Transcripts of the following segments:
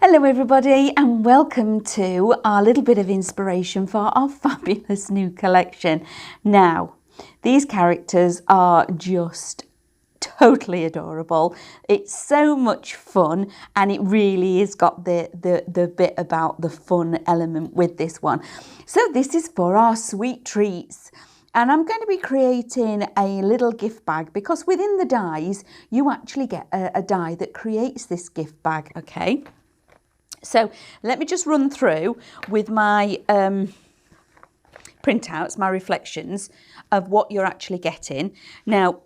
Hello everybody and welcome to our little bit of inspiration for our fabulous new collection. Now, these characters are just totally adorable. It's so much fun and it really has got the bit about the fun element with this one. So this is for our sweet treats. And I'm going to be creating a little gift bag because within the dies, you actually get a die that creates this gift bag, okay? So let me just run through with my printouts, my reflections of what you're actually getting. Now,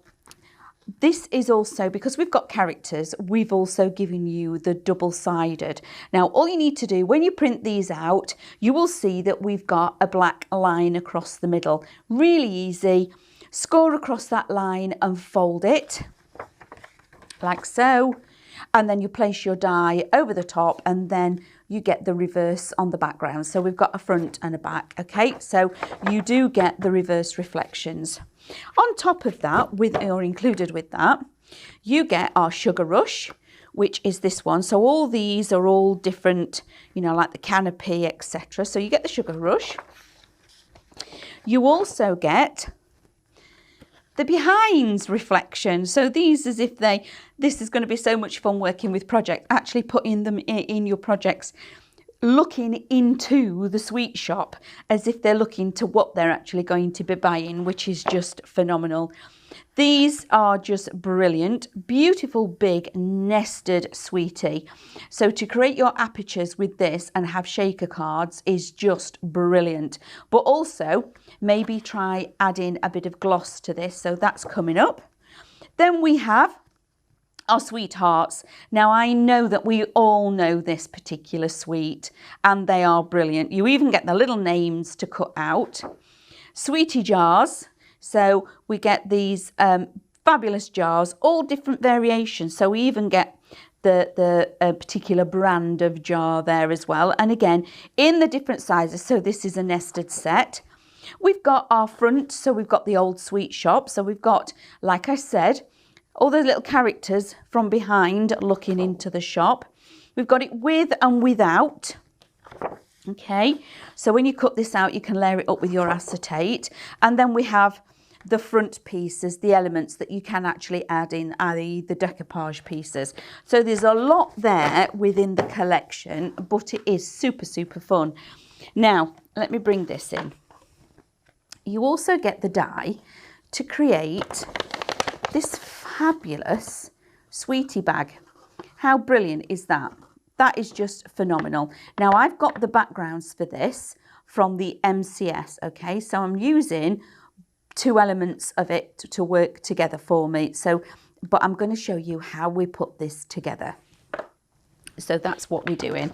this is also, because we've got characters, we've also given you the double-sided. Now, all you need to do when you print these out, you will see that we've got a black line across the middle. Really easy. Score across that line and fold it like so. And then you place your die over the top and then you get the reverse on the background. So we've got a front and a back, okay? So you do get the reverse reflections. On top of that, or included with that, you get our Sugar Rush, which is this one. So all these are all different, you know, like the canopy, etc. So you get the Sugar Rush. You also get the behinds reflection. So these, as if this is going to be so much fun working with projects, actually putting them in your projects, looking into the sweet shop as if they're looking to what they're actually going to be buying, which is just phenomenal. These are just brilliant, beautiful, big nested sweetie. So to create your apertures with this and have shaker cards is just brilliant. But also maybe try adding a bit of gloss to this. So that's coming up. Then we have our sweethearts. Now I know that we all know this particular sweet and they are brilliant. You even get the little names to cut out. Sweetie jars. So we get these fabulous jars, all different variations. So we even get the particular brand of jar there as well. And again, in the different sizes. So this is a nested set. We've got our front. So we've got the old sweet shop. So we've got, like I said, all those little characters from behind looking into the shop. We've got it with and without. Okay, so when you cut this out, you can layer it up with your acetate. And then we have the front pieces, the elements that you can actually add in, i.e. the decoupage pieces. So there's a lot there within the collection, but it is super, super fun. Now, let me bring this in. You also get the die to create this fabulous sweetie bag. How brilliant is that? That is just phenomenal. Now I've got the backgrounds for this from the MCS, okay? So I'm using two elements of it to work together for me. So, but I'm going to show you how we put this together. So that's what we're doing.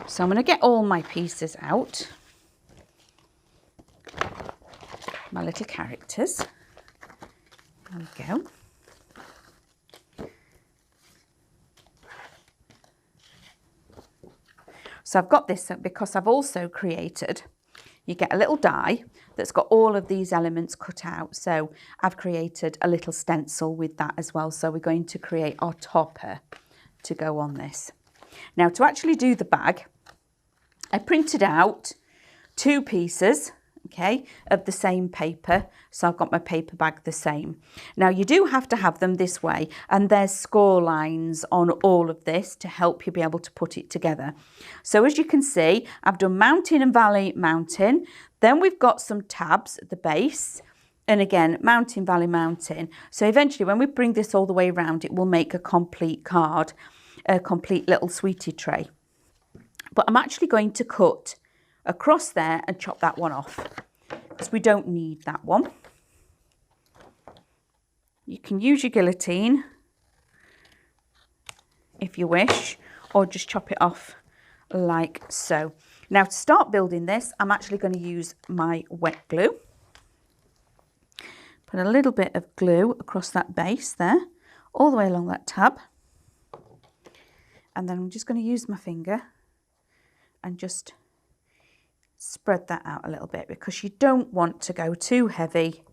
So I'm going to get all my pieces out. My little characters. There we go. So I've got this because I've also created, you get a little die that's got all of these elements cut out. So I've created a little stencil with that as well. So we're going to create our topper to go on this. Now to actually do the bag, I printed out two pieces, okay, of the same paper. So I've got my paper bag the same. Now you do have to have them this way, and there's score lines on all of this to help you be able to put it together. So as you can see, I've done mountain and valley, mountain. Then we've got some tabs at the base. And again, mountain, valley, mountain. So eventually when we bring this all the way around, it will make a complete card, a complete little sweetie tray. But I'm actually going to cut across there and chop that one off because we don't need that one. You can use your guillotine if you wish, or just chop it off like so. Now to start building this, I'm actually going to use my wet glue. Put a little bit of glue across that base there, all the way along that tab. And then I'm just going to use my finger and just spread that out a little bit because you don't want to go too heavy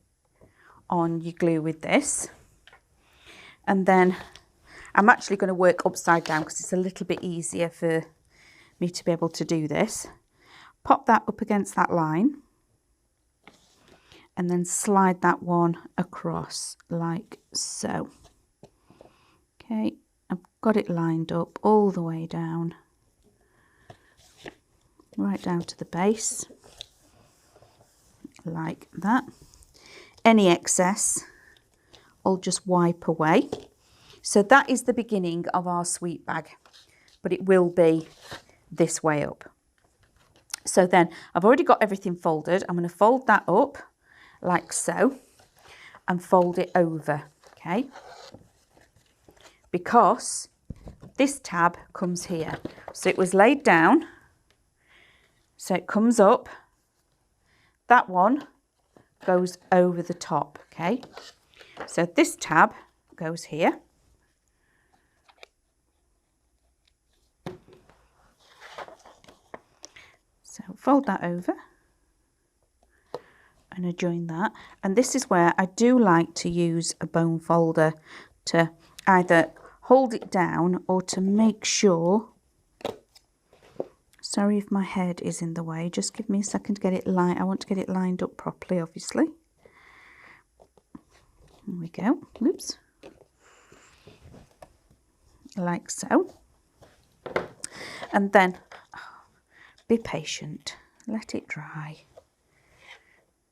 on your glue with this. And then I'm actually going to work upside down because it's a little bit easier for me to be able to do this. Pop that up against that line and then slide that one across like so. Okay, I've got it lined up all the way down, right down to the base, like that. Any excess I'll just wipe away. So that is the beginning of our sweet bag, but it will be this way up. So then I've already got everything folded. I'm going to fold that up like so and fold it over, okay? Because this tab comes here. So it was laid down, so it comes up. That one goes over the top, okay? So this tab goes here. So fold that over and adjoin that. And this is where I do like to use a bone folder to either hold it down or to make sure. Sorry if my head is in the way, just give me a second to get it lined. I want to get it lined up properly, obviously. There we go. Oops. Like so. And then be patient, let it dry.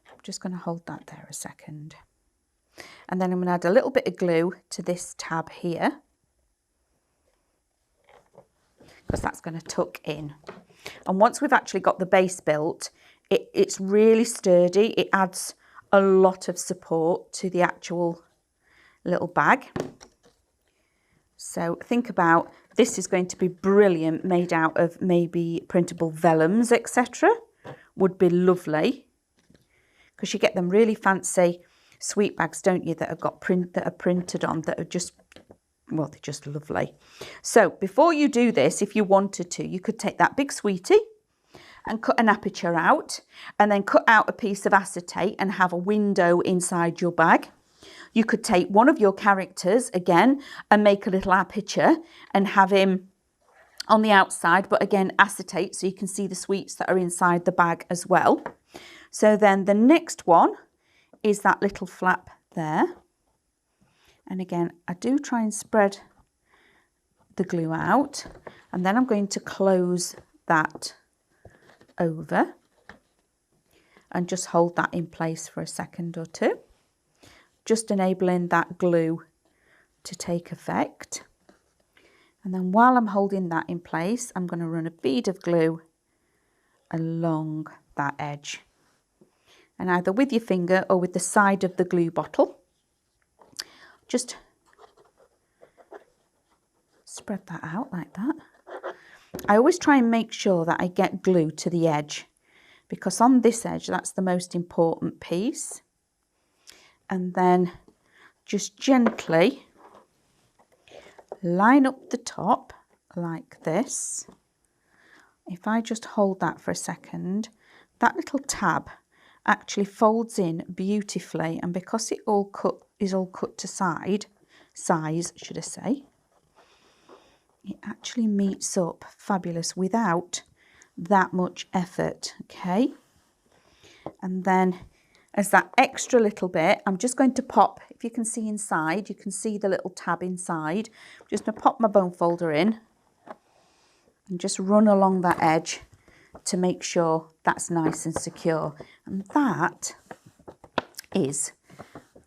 I'm just going to hold that there a second. And then I'm going to add a little bit of glue to this tab here, because that's going to tuck in. And once we've actually got the base built, it's really sturdy. It adds a lot of support to the actual little bag. So think about, this is going to be brilliant, made out of maybe printable vellums, etc. Would be lovely, because you get them really fancy sweet bags, don't you, that have got that are printed on, that are just, well, they're just lovely. So before you do this, if you wanted to, you could take that big sweetie and cut an aperture out, and then cut out a piece of acetate and have a window inside your bag. You could take one of your characters again and make a little aperture and have him on the outside, but again acetate so you can see the sweets that are inside the bag as well. So then the next one is that little flap there. And again, I do try and spread the glue out, and then I'm going to close that over and just hold that in place for a second or two, just enabling that glue to take effect. And then while I'm holding that in place, I'm going to run a bead of glue along that edge, and either with your finger or with the side of the glue bottle, just spread that out like that. I always try and make sure that I get glue to the edge, because on this edge, that's the most important piece. And then just gently line up the top like this. If I just hold that for a second, that little tab actually folds in beautifully, and because it is all cut to size, should I say, it actually meets up fabulous without that much effort, okay? And then as that extra little bit, I'm just going to pop, if you can see inside, you can see the little tab inside. I'm just going to pop my bone folder in and just run along that edge to make sure that's nice and secure. And that is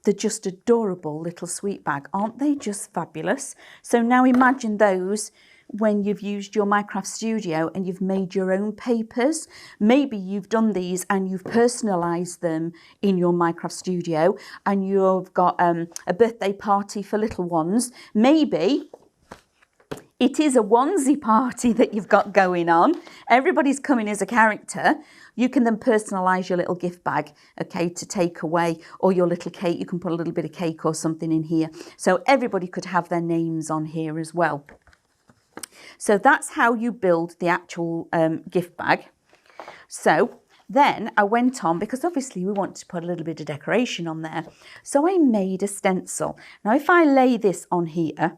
the just adorable little sweet bag. Aren't they just fabulous? So now imagine those when you've used your Minecraft Studio and you've made your own papers. Maybe you've done these and you've personalised them in your Minecraft Studio, and you've got a birthday party for little ones. Maybe it is a onesie party that you've got going on. Everybody's coming as a character. You can then personalise your little gift bag, okay, to take away, or your little cake. You can put a little bit of cake or something in here. So everybody could have their names on here as well. So that's how you build the actual gift bag. So then I went on, because obviously we want to put a little bit of decoration on there. So I made a stencil. Now if I lay this on here,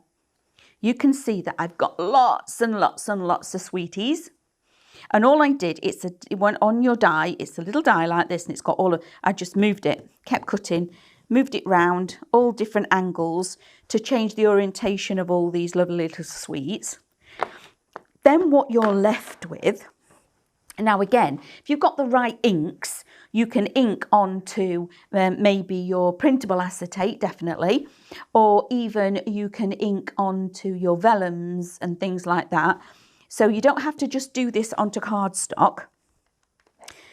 you can see that I've got lots and lots and lots of sweeties. And all I did, it went on your die. It's a little die like this, and it's got all of, I just moved it, kept cutting, moved it round, all different angles to change the orientation of all these lovely little sweets. Then what you're left with, now again, if you've got the right inks, you can ink onto maybe your printable acetate, definitely, or even you can ink onto your vellums and things like that. So you don't have to just do this onto cardstock,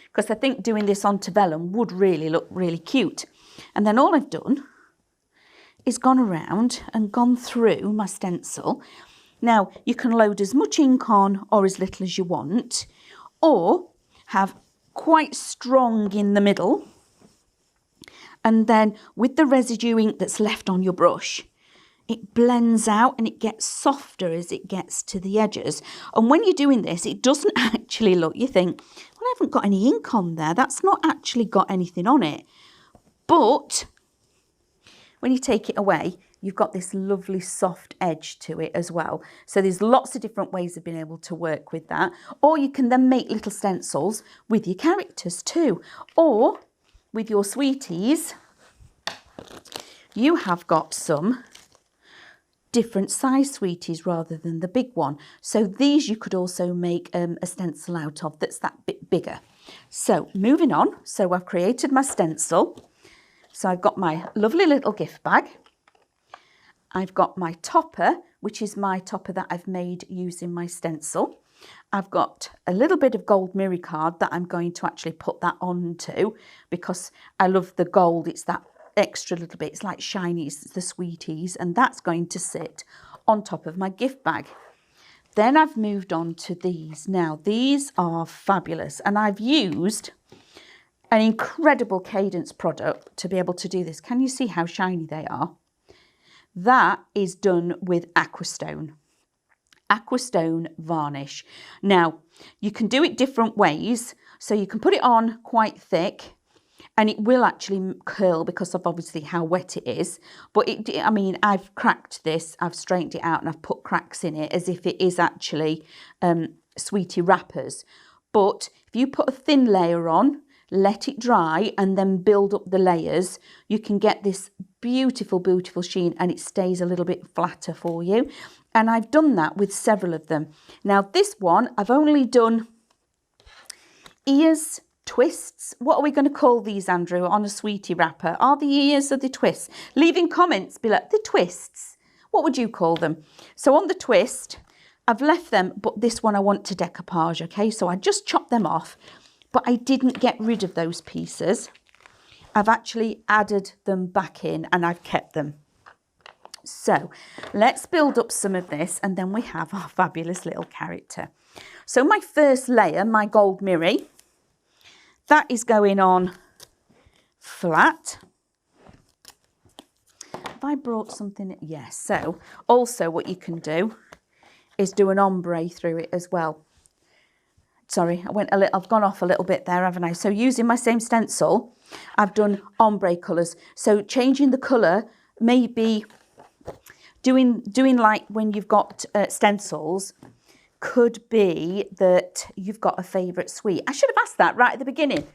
because I think doing this onto vellum would really look really cute. And then all I've done is gone around and gone through my stencil. Now you can load as much ink on or as little as you want, or have quite strong in the middle, and then with the residue ink that's left on your brush, it blends out and it gets softer as it gets to the edges. And when you're doing this, it doesn't actually look, you think, well, I haven't got any ink on there. That's not actually got anything on it. But when you take it away, you've got this lovely soft edge to it as well. So there's lots of different ways of being able to work with that. Or you can then make little stencils with your characters too. Or with your sweeties, you have got some different size sweeties rather than the big one. So these you could also make a stencil out of that's that bit bigger. So moving on, so I've created my stencil. So I've got my lovely little gift bag. I've got my topper, which is my topper that I've made using my stencil. I've got a little bit of gold mirror card that I'm going to actually put that onto, because I love the gold. It's that extra little bit. It's like shinies, it's the sweeties, and that's going to sit on top of my gift bag. Then I've moved on to these. Now these are fabulous, and I've used an incredible Cadence product to be able to do this. Can you see how shiny they are? That is done with Aquastone varnish. Now you can do it different ways, so you can put it on quite thick and it will actually curl because of obviously how wet it is. But I mean, I've cracked this, I've straightened it out and I've put cracks in it as if it is actually sweetie wrappers. But if you put a thin layer on, let it dry and then build up the layers, you can get this beautiful, beautiful sheen, and it stays a little bit flatter for you. And I've done that with several of them. Now this one, I've only done ears, twists. What are we going to call these, Andrew, on a sweetie wrapper? Are the ears or the twists? Leave in comments below. The twists, what would you call them? So on the twist, I've left them, but this one I want to decoupage, okay? So I just chopped them off, but I didn't get rid of those pieces. I've actually added them back in and I've kept them. So let's build up some of this, and then we have our fabulous little character. So my first layer, my gold mirror, that is going on flat. Have I brought something? Yes. So also what you can do is do an ombre through it as well. Sorry, I've gone off a little bit there, haven't I? So using my same stencil, I've done ombre colours. So changing the colour, maybe doing like when you've got stencils, could be that you've got a favourite sweet. I should have asked that right at the beginning.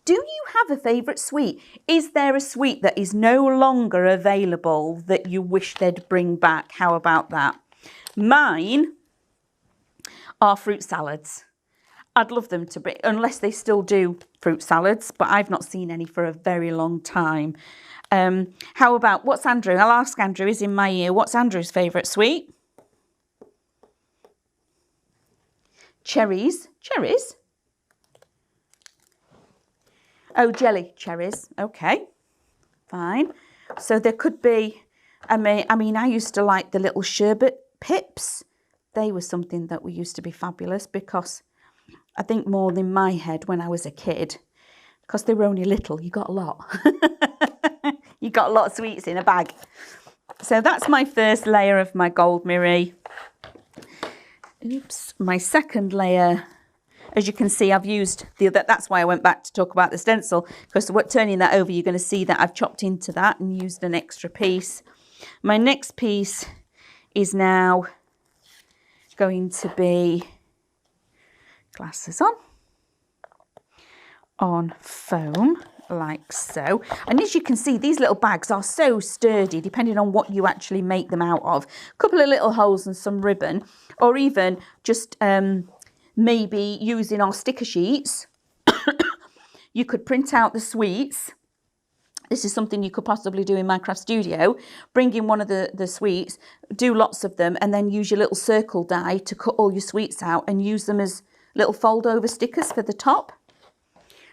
Do you have a favourite sweet? Is there a sweet that is no longer available that you wish they'd bring back? How about that? Mine are fruit salads. I'd love them to be, unless they still do fruit salads, but I've not seen any for a very long time. How about, what's Andrew? I'll ask Andrew, he's in my ear. What's Andrew's favourite sweet? Cherries. Cherries? Oh, jelly cherries. Okay, fine. So there could be, I mean, I used to like the little sherbet pips. They were something that used to be fabulous, because I think more than my head when I was a kid, because they were only little, you got a lot. You got a lot of sweets in a bag. So that's my first layer of my gold mirror. Oops. My second layer, as you can see, I've used the other, that's why I went back to talk about the stencil, because turning that over, you're going to see that I've chopped into that and used an extra piece. My next piece is now going to be Glasses on foam like so. And as you can see, these little bags are so sturdy depending on what you actually make them out of. A couple of little holes and some ribbon, or even just maybe using our sticker sheets. You could print out the sweets. This is something you could possibly do in Minecraft Studio. Bring in one of the sweets, do lots of them, and then use your little circle die to cut all your sweets out and use them as little fold over stickers for the top.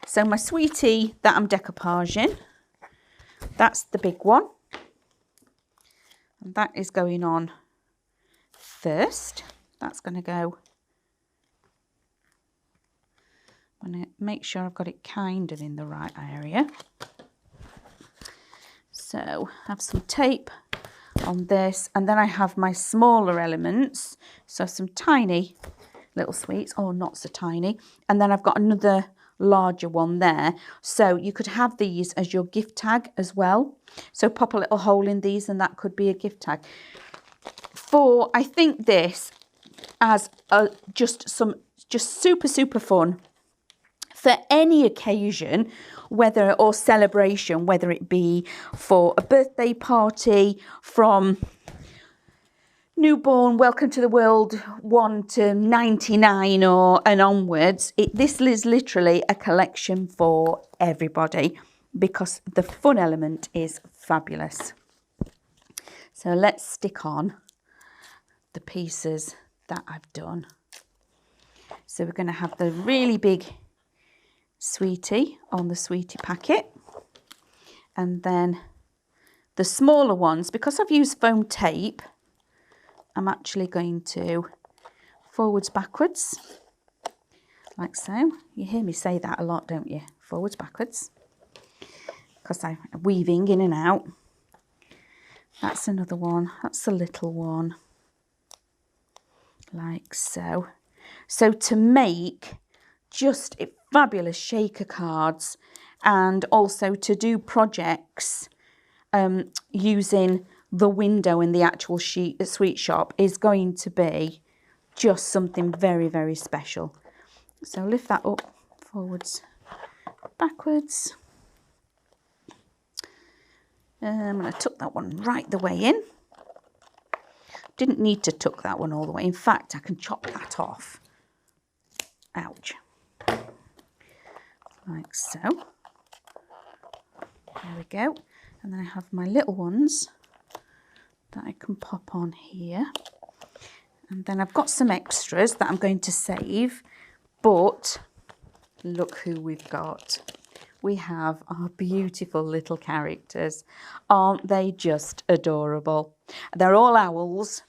So my sweetie that I'm decoupaging, that's the big one. And that is going on first. That's going to go. I'm going to make sure I've got it kind of in the right area. So I have some tape on this, and then I have my smaller elements. So some tiny little sweets, or not so tiny. And then I've got another larger one there. So you could have these as your gift tag as well. So pop a little hole in these and that could be a gift tag. I think this as just super fun for any occasion, or celebration, whether it be for a birthday party, from newborn, welcome to the world 1 to 99 and onwards. This is literally a collection for everybody because the fun element is fabulous. So let's stick on the pieces that I've done. So we're going to have the really big sweetie on the sweetie packet, and then the smaller ones, because I've used foam tape, I'm actually going to forwards, backwards, like so. You hear me say that a lot, don't you? Forwards, backwards, because I'm weaving in and out. That's another one. That's a little one, like so. So to make just fabulous shaker cards, and also to do projects using the window in the actual sweet shop is going to be just something very, very special. So lift that up, forwards, backwards. I'm going to tuck that one right the way in. Didn't need to tuck that one all the way. In fact, I can chop that off. Ouch. Like so. There we go. And then I have my little ones that I can pop on here. And then I've got some extras that I'm going to save. But look who we've got. We have our beautiful little characters. Aren't they just adorable? They're all owls,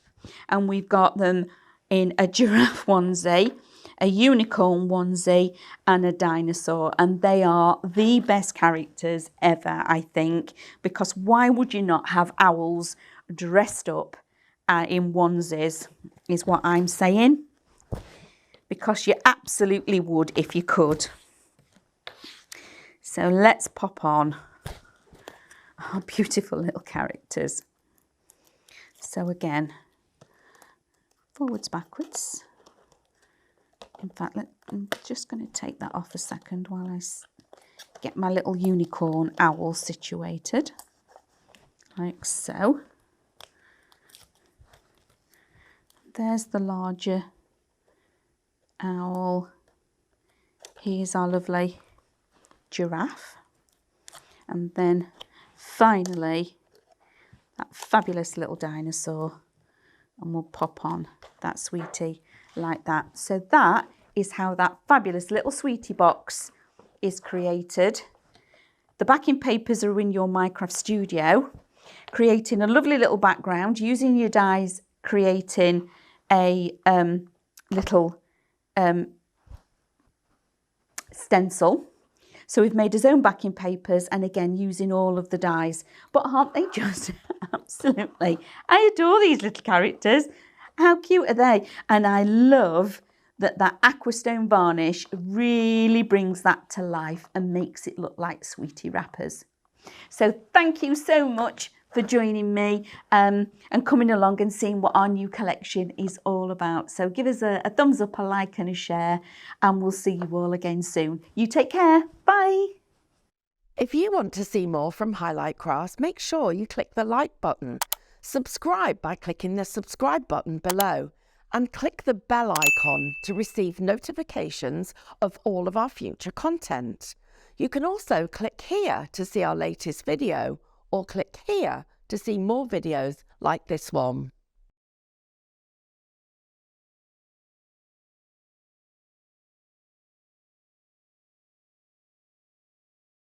and we've got them in a giraffe onesie, a unicorn onesie, and a dinosaur. And they are the best characters ever, I think, because why would you not have owls dressed up in onesies, is what I'm saying. Because you absolutely would if you could. So let's pop on our beautiful little characters. So again, forwards, backwards. In fact, I'm just going to take that off a second while I get my little unicorn owl situated, like so. There's the larger owl. Here's our lovely giraffe. And then finally, that fabulous little dinosaur. And we'll pop on that sweetie like that. So that is how that fabulous little sweetie box is created. The backing papers are in your Minecraft Studio, creating a lovely little background, using your dies, creating a little stencil. So we've made his own backing papers, and again using all of the dies. But aren't they just absolutely? I adore these little characters. How cute are they? And I love that aquastone varnish really brings that to life and makes it look like sweetie wrappers. So thank you so much for joining me and coming along and seeing what our new collection is all about. So give us a thumbs up, a like and a share, and we'll see you all again soon. You take care. Bye. If you want to see more from Highlight Crafts, make sure you click the like button. Subscribe by clicking the subscribe button below and click the bell icon to receive notifications of all of our future content. You can also click here to see our latest video or click here to see more videos like this one.